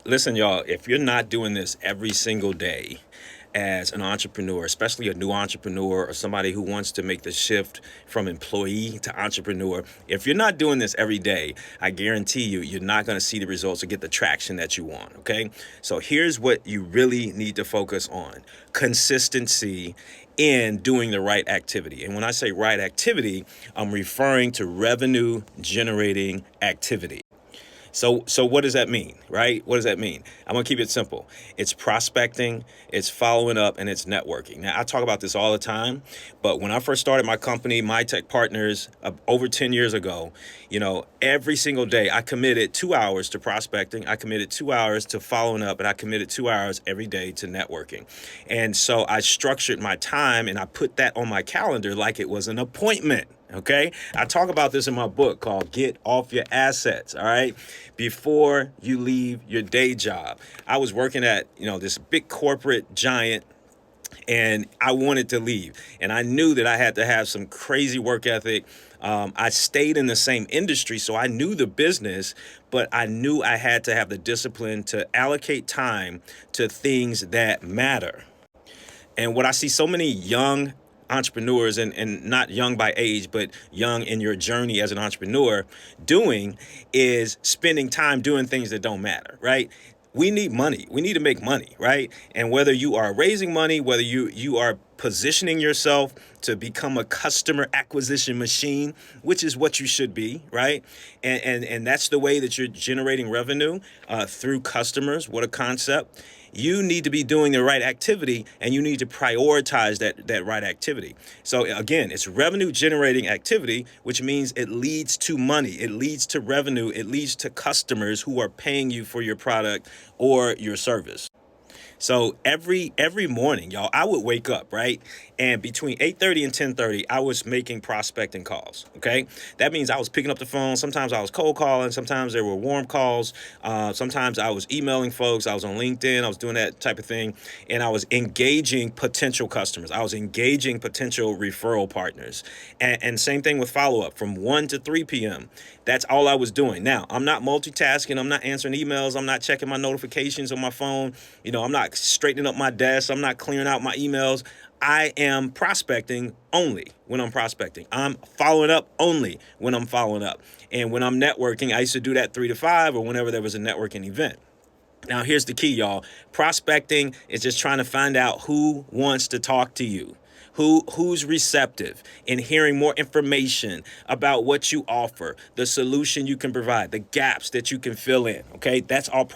Listen, y'all, if you're not doing this every single day as an entrepreneur, especially a new entrepreneur or somebody who wants to make the shift from employee to entrepreneur, if you're not doing this every day, I guarantee you, you're not going to see the results or get the traction that you want. Okay. So here's what you really need to focus on: consistency in doing the right activity. And when I say right activity, I'm referring to revenue generating activity. So what does that mean, right? What does that mean? I'm gonna keep it simple. It's prospecting, it's following up, and it's networking. Now, I talk about this all the time, but when I first started my company, My Tech Partners, over 10 years ago, every single day I committed 2 hours to prospecting, I committed 2 hours to following up, and I committed 2 hours every day to networking. And so I structured my time and I put that on my calendar like it was an appointment. Okay. I talk about this in my book called Get Off Your Assets. All right. Before you leave your day job, I was working at, this big corporate giant, and I wanted to leave. And I knew that I had to have some crazy work ethic. I stayed in the same industry, so I knew the business, but I knew I had to have the discipline to allocate time to things that matter. And what I see so many young entrepreneurs, and not young by age, but young in your journey as an entrepreneur, doing is spending time doing things that don't matter, right? We need money. We need to make money, right? And whether you are raising money, whether you are positioning yourself to become a customer acquisition machine, which is what you should be, right? And that's the way that you're generating revenue through customers. What a concept. You need to be doing the right activity, and you need to prioritize that right activity. So again, it's revenue generating activity, which means it leads to money, it leads to revenue, it leads to customers who are paying you for your product or your service. So every morning, y'all, I would wake up, right? And between 8:30 and 10:30, I was making prospecting calls. Okay. That means I was picking up the phone. Sometimes I was cold calling. Sometimes there were warm calls. Sometimes I was emailing folks. I was on LinkedIn. I was doing that type of thing. And I was engaging potential customers. I was engaging potential referral partners. And same thing with follow up from 1 to 3 p.m. That's all I was doing. Now, I'm not multitasking. I'm not answering emails. I'm not checking my notifications on my phone. I'm not straightening up my desk. I'm not clearing out my emails. I am prospecting only when I'm prospecting. I'm following up only when I'm following up. And when I'm networking, I used to do that 3 to 5 or whenever there was a networking event. Now, here's the key, y'all. Prospecting is just trying to find out who wants to talk to you. Who's receptive in hearing more information about what you offer, the solution you can provide, the gaps that you can fill in. Okay, that's all